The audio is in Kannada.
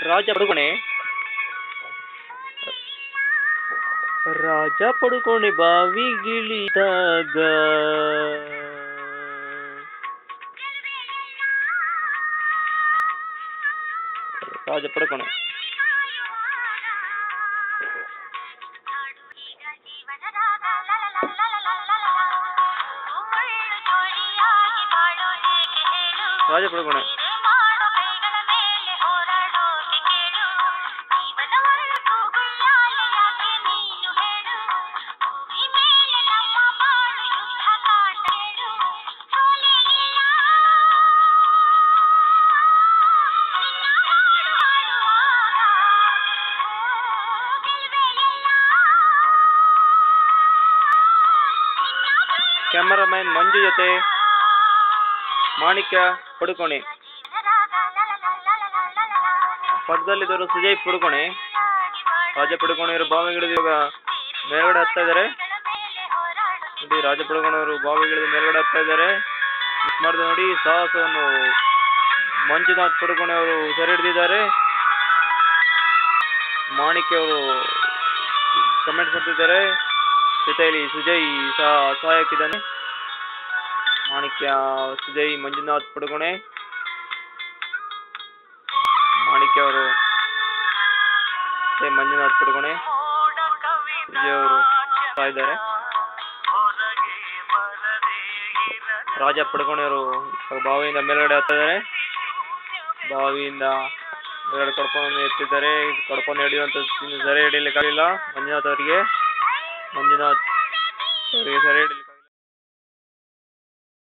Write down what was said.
ರಾಜ ಪಡುಕೋಣೆ ರಾಜ ಪಡುಕೋಣೆ ಬಾವಿಗಿಳಿದಾಗ ರಾಜ ಪಡುಕೋಣೆ ರಾಜ ಪಡುಕೋಣೆ ಕ್ಯಾಮರಾಮನ್ ಮಂಜು ಜೊತೆ ಮಾಣಿಕ್ಯ ಪಡುಕೋಣೆ, ಪಕ್ಕದಲ್ಲಿದ್ದರು ಸುಜಯ್ ಪಡುಕೋಣೆ. ರಾಜ ಪಡುಕೋಣೆಯವರು ಬಾವಿಗಿಳಿದು ಇವಾಗ ಮೇಲ್ಗಡೆ ಹತ್ತಾ ಇದ್ದಾರೆ. ನೋಡಿ, ರಾಜ ಪಡುಕೋಣೆಯವರು ಬಾವಿಗಿಳಿದು ಮೇಲ್ಗಡೆ ಹತ್ತಾ ಇದ್ದಾರೆ. ಮಿಸ್ ಮಾಡಿದೆ ನೋಡಿ, ಸಾಹಸವನ್ನು ಮಂಜುನಾಥ್ ಪಡುಕೋಣೆಯವರು ಸೆರೆ ಹಿಡಿದಿದ್ದಾರೆ. ಮಾಣಿಕ್ಯ ಅವರು ಕಮೆಂಟ್ಸ್ ಮಾಡ್ತಿದ್ದಾರೆ. ಜೊತೆಯಲ್ಲಿ ಸುಜಯ್ ಸಹ ಸಹಾಯಕ್ಕಿದ್ದಾನೆ. ಮಾಣಿಕ್ಯ, ಸುಜಯ್, ಮಂಜುನಾಥ್ ಪಡುಕೋಣೆ. ಮಾಣಿಕ್ಯ ಅವರು ಮಂಜುನಾಥ್ ಪಡುಕೋಣೆ, ಸುಜಯ್ ಅವರು ಸಹ ಇದ್ದಾರೆ. ರಾಜ ಪಡುಕೋಣೆಯವರು ಬಾವಿಯಿಂದ ಮೇಲ್ಗಡೆ ಹತ್ತಾ ಇದ್ದಾರೆ. ಬಾವಿಯಿಂದ ಮೇಲ್ಗಡೆ ಕಡ್ಕೊಂಡು ಎತ್ತಿದ್ದಾರೆ. ಕಡ್ಕೊಂಡು ಹಿಡಿಯುವಂತ ಸೆರೆ ಹಿಡಿಯಲಿಕ್ಕಾಗಲಿಲ್ಲ ಮಂಜುನಾಥ್ ಅವರಿಗೆ. ಮಂಜುನಾಥ್ ಅವರಿಗೆ ಸೆರೆ ಹಿಡಿಯಲಿಲ್ಲ.